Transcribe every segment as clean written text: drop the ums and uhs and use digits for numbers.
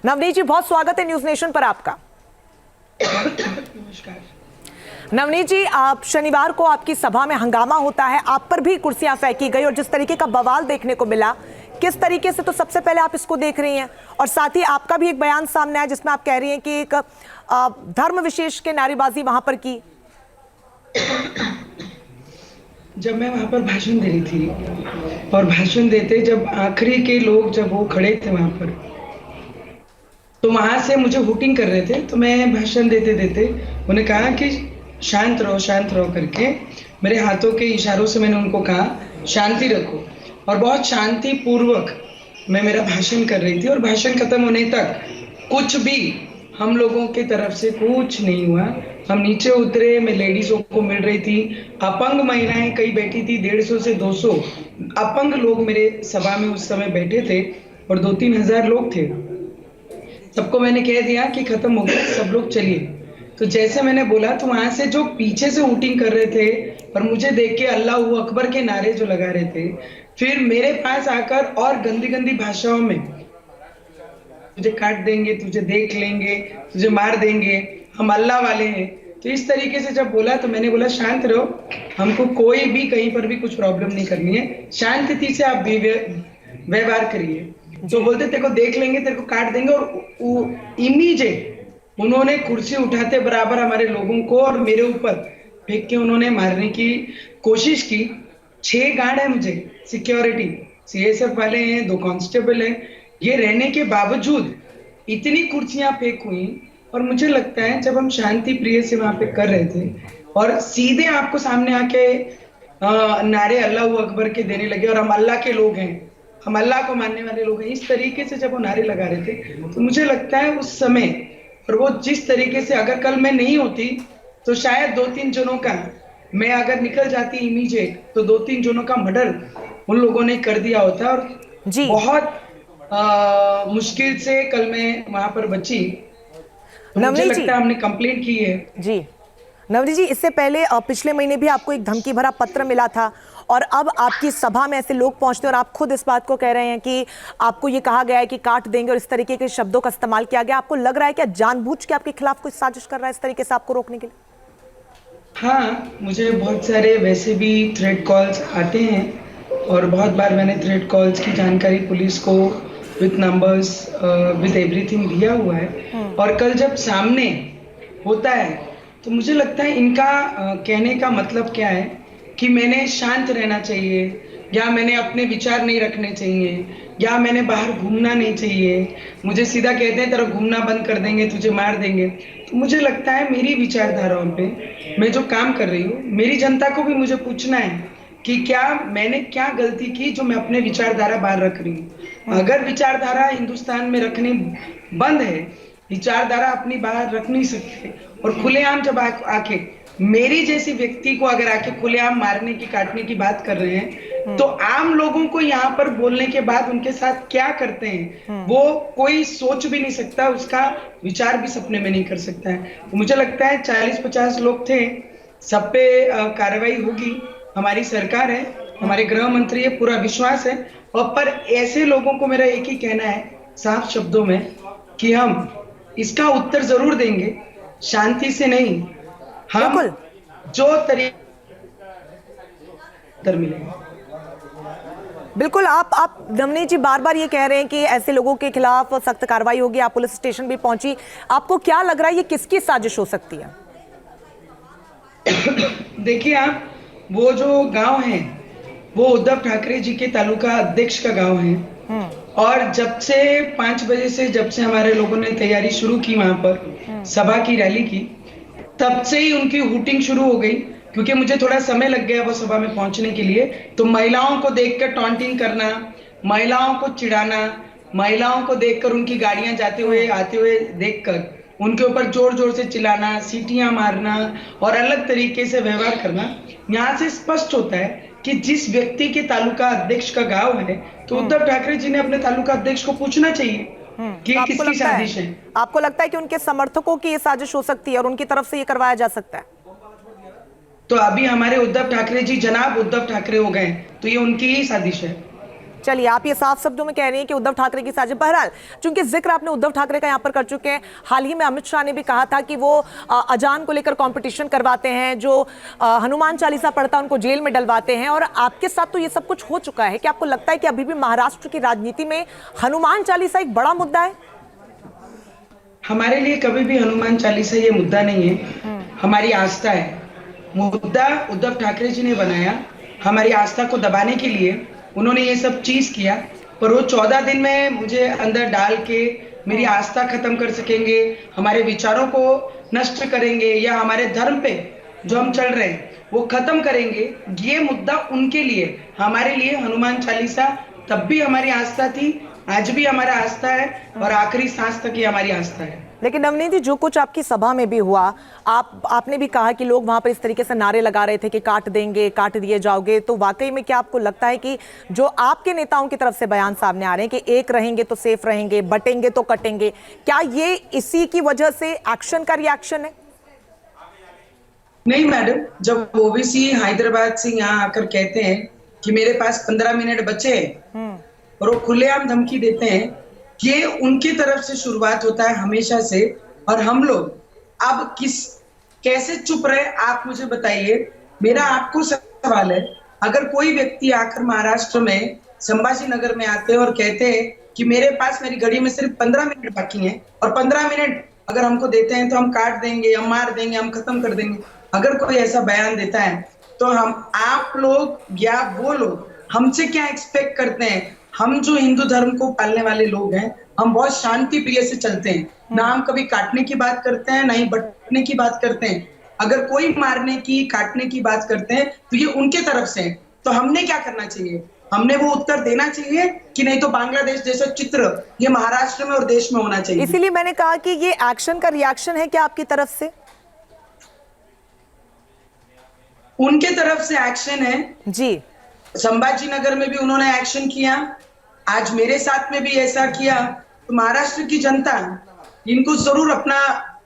नवनीत जी, बहुत स्वागत है न्यूज नेशन पर आपका। नमस्कार। नवनीत जी, आप शनिवार को आपकी सभा में हंगामा होता है, आप पर भी कुर्सियां फेंकी गई और जिस तरीके का बवाल देखने को मिला, किस तरीके से, तो सबसे पहले आप इसको देख रही हैं और साथ ही आपका भी एक बयान सामने आया जिसमें आप कह रही हैं कि एक धर्म विशेष के नारेबाजी वहां पर की। जब मैं वहां पर भाषण दे रही थी और भाषण देते जब आखिरी के लोग जब वो खड़े थे वहां पर, तो वहां से मुझे हुटिंग कर रहे थे, तो मैं भाषण देते देते उन्हें कहा कि शांत रहो करके मेरे हाथों के इशारों से मैंने उनको कहा शांति रखो, और बहुत शांति पूर्वक मैं मेरा भाषण कर रही थी। और भाषण खत्म होने तक कुछ भी हम लोगों की तरफ से कुछ नहीं हुआ। हम नीचे उतरे, मैं लेडीजों को मिल रही थी, अपंग महिलाएं कई बैठी थी, 150 से 200 अपंग लोग मेरे सभा में उस समय बैठे थे और 2-3 हजार लोग थे। सबको मैंने कह दिया कि खत्म हो गया, सब लोग चलिए। तो जैसे मैंने बोला तो वहां से जो पीछे से हुटिंग कर रहे थे और मुझे देख के अल्लाह अकबर के नारे जो लगा रहे थे, फिर मेरे पास आकर और गंदी गंदी भाषाओं में तुझे काट देंगे, तुझे देख लेंगे, तुझे मार देंगे, हम अल्लाह वाले हैं, तो इस तरीके से जब बोला तो मैंने बोला शांत रहो, हमको कोई भी कहीं पर भी कुछ प्रॉब्लम नहीं करनी है, शांति से आप व्यवहार करिए। जो बोलते तेरे को देख लेंगे, तेरे को काट देंगे, और इमीडिएट उन्होंने कुर्सी उठाते बराबर हमारे लोगों को और मेरे ऊपर फेंक के उन्होंने मारने की कोशिश की। 6 गार्ड है मुझे, सिक्योरिटी, सीएसएफ वाले हैं, 2 कांस्टेबल हैं, ये रहने के बावजूद इतनी कुर्सियां फेंक हुई। और मुझे लगता है जब हम शांति प्रिय से वहां पे कर रहे थे और सीधे आपको सामने आके नारे अल्लाह अकबर के देने लगे, और हम अल्लाह के लोग हैं, हम अल्लाह को मानने वाले लोग हैं, इस तरीके से जब वो नारे लगा रहे थे, तो मुझे लगता है उस समय, और वो जिस तरीके से, अगर कल मैं नहीं होती तो शायद 2-3 जनों का, मैं अगर निकल जाती इमीडिएट तो 2-3 जनों का मर्डर उन लोगों ने कर दिया होता। और जी, बहुत मुश्किल से कल मैं वहां पर बची। तो मुझे लगता है हमने कंप्लेंट की है। जी नवनीत जी, इससे पहले पिछले महीने भी आपको एक धमकी भरा पत्र मिला था और अब आपकी सभा में ऐसे लोग पहुंचते हैं और आप खुद इस बात को कह रहे हैं कि आपको ये कहा गया है कि काट देंगे और इस तरीके के शब्दों का इस्तेमाल किया गया। आपको लग रहा है कि जानबूझ के आपके खिलाफ कोई साजिश कर रहा है इस तरीके से आपको रोकने के लिए? हाँ, मुझे बहुत सारे वैसे भी थ्रेट कॉल्स आते हैं और बहुत बार मैंने थ्रेट कॉल्स की जानकारी पुलिस को विद नंबर्स विद एवरीथिंग दिया हुआ है। और कल जब सामने होता है तो मुझे लगता है इनका कहने का मतलब क्या है कि मैंने शांत रहना चाहिए, या मैंने अपने विचार नहीं रखने चाहिए, या मैंने बाहर घूमना नहीं चाहिए। मुझे सीधा कहते हैं तेरा घूमना बंद कर देंगे, तुझे मार देंगे। तो मुझे लगता है मेरी विचारधाराओं पे मैं जो काम कर रही हूँ, मेरी जनता को भी मुझे पूछना है कि क्या मैंने क्या गलती की जो मैं अपने विचारधारा बाहर रख रही हूँ। अगर विचारधारा हिंदुस्तान में रखनी बंद है, विचारधारा अपनी बाहर रख नहीं सकते, और खुलेआम जब आके मेरी जैसी व्यक्ति को अगर आके खुलेआम मारने की, काटने की बात कर रहे हैं, तो आम लोगों को यहाँ पर बोलने के बाद उनके साथ क्या करते हैं वो कोई सोच भी नहीं सकता, उसका विचार भी सपने में नहीं कर सकता है। तो मुझे लगता है 40-50 लोग थे, सब पे कार्रवाई होगी, हमारी सरकार है, हमारे गृह मंत्री है, पूरा विश्वास है। और पर ऐसे लोगों को मेरा एक ही कहना है साफ शब्दों में कि हम इसका उत्तर जरूर देंगे, शांति से नहीं, हम जो तरीके मिलेगा। बिल्कुल, आप नवनीत जी बार बार ये कह रहे हैं कि ऐसे लोगों के खिलाफ सख्त कार्रवाई होगी, आप पुलिस स्टेशन भी पहुंची, आपको क्या लग रहा है ये किसकी साजिश हो सकती है? देखिए आप, वो जो गांव है वो उद्धव ठाकरे जी के तालुका अध्यक्ष का गांव है, और जब से 5 बजे से जब से हमारे लोगों ने तैयारी शुरू की वहां पर सभा की, रैली की, तब से ही उनकी हुटिंग शुरू हो गई। क्योंकि मुझे थोड़ा समय लग गया वो सभा में पहुंचने के लिए, तो महिलाओं को देखकर टॉन्टिंग करना, महिलाओं को चिढ़ाना, महिलाओं को देखकर उनकी गाड़ियां जाते हुए आते हुए देखकर उनके ऊपर जोर जोर से चिल्लाना, सीटियां मारना और अलग तरीके से व्यवहार करना, यहाँ से स्पष्ट होता है कि जिस व्यक्ति के तालुका अध्यक्ष का गांव है, तो उद्धव ठाकरे जी ने अपने तालुका अध्यक्ष को पूछना चाहिए कि किसकी साजिश है। आपको लगता है कि उनके समर्थकों की ये साजिश हो सकती है और उनकी तरफ से ये करवाया जा सकता है? तो अभी हमारे उद्धव ठाकरे जी जनाब उद्धव ठाकरे हो गए, तो ये उनकी ही साजिश है। चलिए, आप ये साफ शब्दों में कह रही हैं कि उद्धव ठाकरे की साजिश। बहरहाल, चूंकि जिक्र आपने उद्धव ठाकरे का यहाँ पर कर चुके हैं, हाल ही में अमित शाह ने भी कहा था कि वो अजान को लेकर कंपटीशन करवाते हैं, जो हनुमान चालीसा पढ़ता है उनको जेल में डलवाते हैं, और आपके साथ तो ये सब कुछ हो चुका है। क्या आपको लगता है कि अभी भी महाराष्ट्र की राजनीति में हनुमान चालीसा एक बड़ा मुद्दा है? हमारे लिए कभी भी हनुमान चालीसा ये मुद्दा नहीं है, हमारी आस्था है। मुद्दा उद्धव ठाकरे जी ने बनाया, हमारी आस्था को दबाने के लिए उन्होंने ये सब चीज किया, पर वो 14 दिन में मुझे अंदर डाल के मेरी आस्था खत्म कर सकेंगे, हमारे विचारों को नष्ट करेंगे, या हमारे धर्म पे जो हम चल रहे हैं वो खत्म करेंगे। ये मुद्दा उनके लिए, हमारे लिए हनुमान चालीसा तब भी हमारी आस्था थी, आज भी हमारा आस्था है, और आखिरी सांस तक ये हमारी आस्था है। लेकिन नवनीत जी, जो कुछ आपकी सभा में भी हुआ, आपने भी कहा कि लोग वहां पर इस तरीके से नारे लगा रहे थे कि काट देंगे, काट दिए जाओगे, तो वाकई में क्या आपको लगता है कि जो आपके नेताओं की तरफ से बयान सामने आ रहे हैं कि एक रहेंगे तो सेफ रहेंगे, बटेंगे तो कटेंगे, क्या ये इसी की वजह से एक्शन का रिएक्शन है? नहीं मैडम, जब ओवैसी हैदराबाद से यहाँ आकर कहते हैं कि मेरे पास 15 मिनट बचे हैं और वो खुलेआम धमकी देते हैं, ये उनकी तरफ से शुरुआत होता है हमेशा से। और हम लोग अब कैसे चुप रहे, आप मुझे बताइए। मेरा आपको सवाल है, अगर कोई व्यक्ति आकर महाराष्ट्र में संभाजी नगर में आते हैं और कहते हैं कि मेरे पास मेरी घड़ी में सिर्फ 15 मिनट बाकी हैं, और 15 मिनट अगर हमको देते हैं तो हम काट देंगे, हम मार देंगे, हम खत्म कर देंगे, अगर कोई ऐसा बयान देता है तो आप लोग या वो लोग हमसे क्या एक्सपेक्ट करते हैं? हम जो हिंदू धर्म को पालने वाले लोग हैं, हम बहुत शांति प्रिय से चलते हैं, ना हम कभी काटने की बात करते हैं, ना ही बटने की बात करते हैं। अगर कोई मारने की, काटने की बात करते हैं तो ये उनके तरफ से है। तो हमने क्या करना चाहिए? हमने वो उत्तर देना चाहिए कि नहीं तो बांग्लादेश जैसा चित्र ये महाराष्ट्र में और देश में होना चाहिए। इसीलिए मैंने कहा कि ये एक्शन का रिएक्शन है क्या आपकी तरफ से? उनके तरफ से एक्शन है जी। संभाजी नगर में भी उन्होंने एक्शन किया, आज मेरे साथ में भी ऐसा किया। तो महाराष्ट्र की जनता इनको जरूर अपना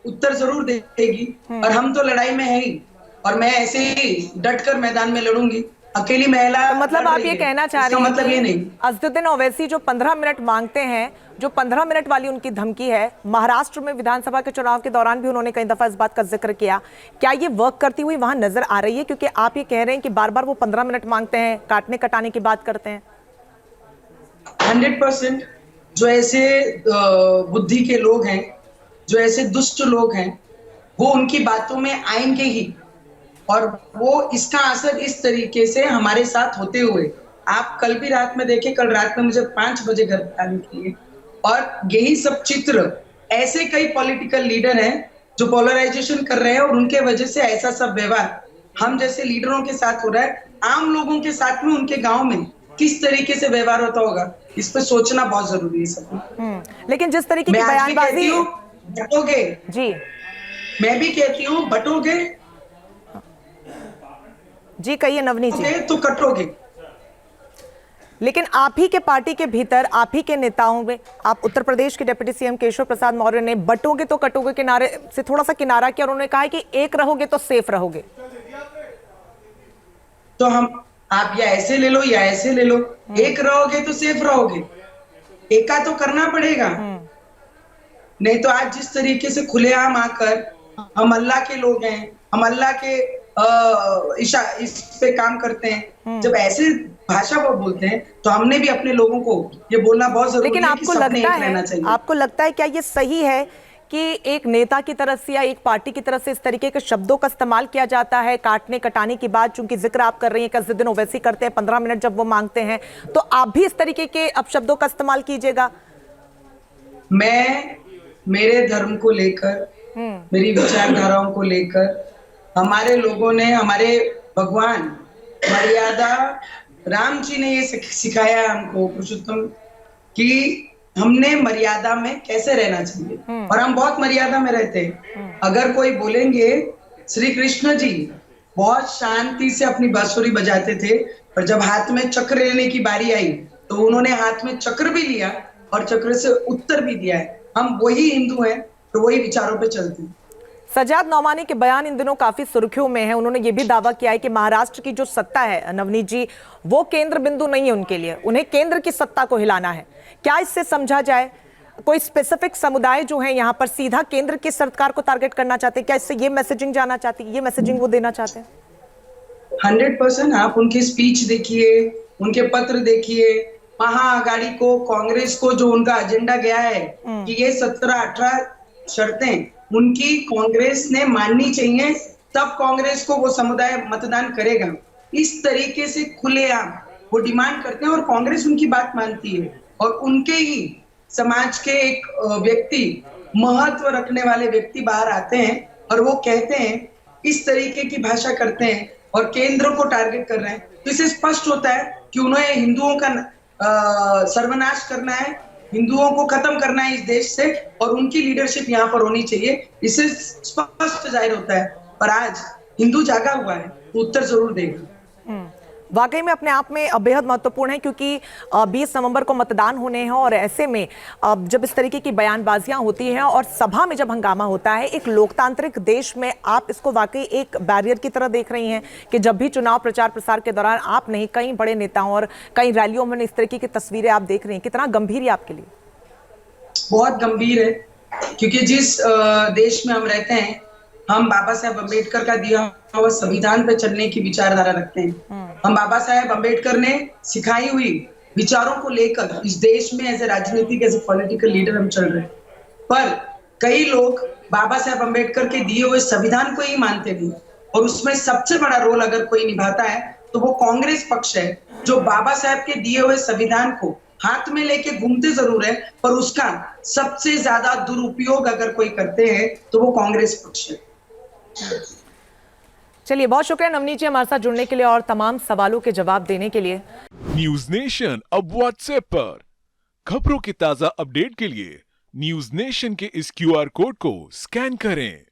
उत्तर जरूर देगी, और हम तो लड़ाई में है ही, और मैं ऐसे ही डटकर मैदान में लड़ूंगी। अकेली महिला, तो मतलब आप ये कहना चाह रही हैं मतलब ये नहीं, असदुद्दीन ओवैसी जो 15 मिनट मांगते हैं, जो 15 मिनट वाली उनकी धमकी है, महाराष्ट्र में विधानसभा के चुनाव के दौरान भी उन्होंने कई दफा इस बात का जिक्र किया, क्या ये वर्क करती हुई वहां नजर आ रही है? क्योंकि आप ये कह रहे हैं कि बार बार वो 15 मिनट मांगते हैं, काटने कटाने की बात करते हैं। 100% जो ऐसे बुद्धि के लोग हैं, जो ऐसे दुष्ट लोग हैं, वो उनकी बातों में आएंगे ही, और वो इसका असर इस तरीके से हमारे साथ होते हुए आप कल भी रात में देखे, कल रात में मुझे 5 बजे घर आने के लिए, और यही सब चित्र ऐसे कई पॉलिटिकल लीडर हैं जो पोलराइजेशन कर रहे हैं, और उनके वजह से ऐसा सब व्यवहार हम जैसे लीडरों के साथ हो रहा है। आम लोगों के साथ में उनके गांव में किस तरीके से व्यवहार होता होगा, इस पर सोचना बहुत जरूरी है सब। लेकिन जिस तरीके की बयानबाजी, बटोगे जी मैं भी कहती हूँ, बटोगे जी, कहिए नवनीत जी। तो कटोगे। लेकिन आप ही के पार्टी के भीतर, आप ही के नेताओं में, आप उत्तर प्रदेश के डिप्टी सीएम केशव प्रसाद मौर्य ने बटोगे तो कटोगे के नारे से थोड़ा सा किनारा किया, और उन्होंने कहा कि एक रहोगे तो सेफ रहोगे। तो आप या ऐसे ले लो या ऐसे ले लो, एक रहोगे तो सेफ रहोगे, एका तो करना पड़ेगा। नहीं तो आज जिस तरीके से खुलेआम आकर हम अल्लाह के लोग हैं, हम अल्लाह के इस पे काम करते हैं, जब ऐसे भाषा वो बोलते हैं तो हमने भी अपने लोगों को ये बोलना बहुत जरूरी है। लेकिन आपको लगता है क्या ये सही है कि एक नेता की तरफ से या एक पार्टी की तरफ से इस तरीके के शब्दों का इस्तेमाल किया जाता है काटने कटाने की बात? चूंकि जिक्र आप कर रही हैं कि असदुद्दीन ओवैसी करते हैं, 15 मिनट जब वो मांगते हैं, तो आप भी इस तरीके के अब शब्दों का इस्तेमाल कीजिएगा? मैं मेरे धर्म को लेकर, मेरी विचारधाराओं को लेकर, हमारे लोगों ने, हमारे भगवान मर्यादा राम जी ने ये सिखाया हमको, पुरुषोत्तम, कि हमने मर्यादा में कैसे रहना चाहिए, और हम बहुत मर्यादा में रहते हैं। अगर कोई बोलेंगे, श्री कृष्ण जी बहुत शांति से अपनी बांसुरी बजाते थे, पर जब हाथ में चक्र लेने की बारी आई तो उन्होंने हाथ में चक्र भी लिया और चक्र से उत्तर भी दिया है। हम वही हिंदू हैं, तो वही विचारों पे चलते हैं। सजाद नौमानी के बयान इन दिनों काफी सुर्खियों में है। उन्होंने ये भी दावा किया है कि महाराष्ट्र की जो सत्ता है नवनीत जी, वो केंद्र बिंदु नहीं है उनके लिए, उन्हें केंद्र की सत्ता को हिलाना है। क्या इससे समझा जाए कोई स्पेसिफिक समुदाय जो है यहाँ पर सीधा केंद्र की सरकार को टारगेट करना चाहते हैं? क्या इससे ये मैसेजिंग जाना चाहती है, ये मैसेजिंग वो देना चाहते हैं? 100% आप उनकी स्पीच देखिए, उनके पत्र देखिए, महाआघाड़ी को, कांग्रेस को जो उनका एजेंडा गया है कि ये 17-18 शर्तें उनकी कांग्रेस ने माननी चाहिए, तब कांग्रेस को वो समुदाय मतदान करेगा। इस तरीके से खुलेआम वो डिमांड करते हैं और कांग्रेस उनकी बात मानती है। और उनके ही समाज के एक व्यक्ति, महत्व रखने वाले व्यक्ति बाहर आते हैं और वो कहते हैं, इस तरीके की भाषा करते हैं और केंद्र को टारगेट कर रहे हैं, तो इससे स्पष्ट होता है कि उन्हें हिंदुओं का सर्वनाश करना है, हिंदुओं को खत्म करना है इस देश से, और उनकी लीडरशिप यहाँ पर होनी चाहिए। इससे स्पष्ट जाहिर होता है। पर आज हिंदू जागा हुआ है तो उत्तर जरूर देगा। वाकई में अपने आप में बेहद महत्वपूर्ण है, क्योंकि 20 नवंबर को मतदान होने हैं और ऐसे में जब इस तरीके की बयानबाजियां होती हैं और सभा में जब हंगामा होता है, एक लोकतांत्रिक देश में आप इसको वाकई एक बैरियर की तरह देख रही हैं कि जब भी चुनाव प्रचार प्रसार के दौरान आप नहीं, कई बड़े नेताओं और कई रैलियों में इस तरीके की तस्वीरें आप देख रही हैं, कितना गंभीर है आपके लिए? बहुत गंभीर है, क्योंकि जिस देश में हम रहते हैं, हम बाबा साहेब अम्बेडकर का दिया हुआ संविधान पे चलने की विचारधारा रखते हैं। हम बाबा साहेब अम्बेडकर ने सिखाई हुई विचारों को लेकर इस देश में एज ए राजनीतिक, एज ए पॉलिटिकल लीडर हम चल रहे हैं। पर कई लोग बाबा साहेब अम्बेडकर के दिए हुए संविधान को ही मानते नहीं, और उसमें सबसे बड़ा रोल अगर कोई निभाता है तो वो कांग्रेस पक्ष है, जो बाबा साहेब के दिए हुए संविधान को हाथ में लेके घूमते जरूर है, पर उसका सबसे ज्यादा दुरुपयोग अगर कोई करते हैं तो वो कांग्रेस पक्ष है। चलिए, बहुत शुक्रिया नवनीत जी हमारे साथ जुड़ने के लिए और तमाम सवालों के जवाब देने के लिए। न्यूज नेशन अब व्हाट्सएप पर खबरों की ताजा अपडेट के लिए न्यूज नेशन के इस QR कोड को स्कैन करें।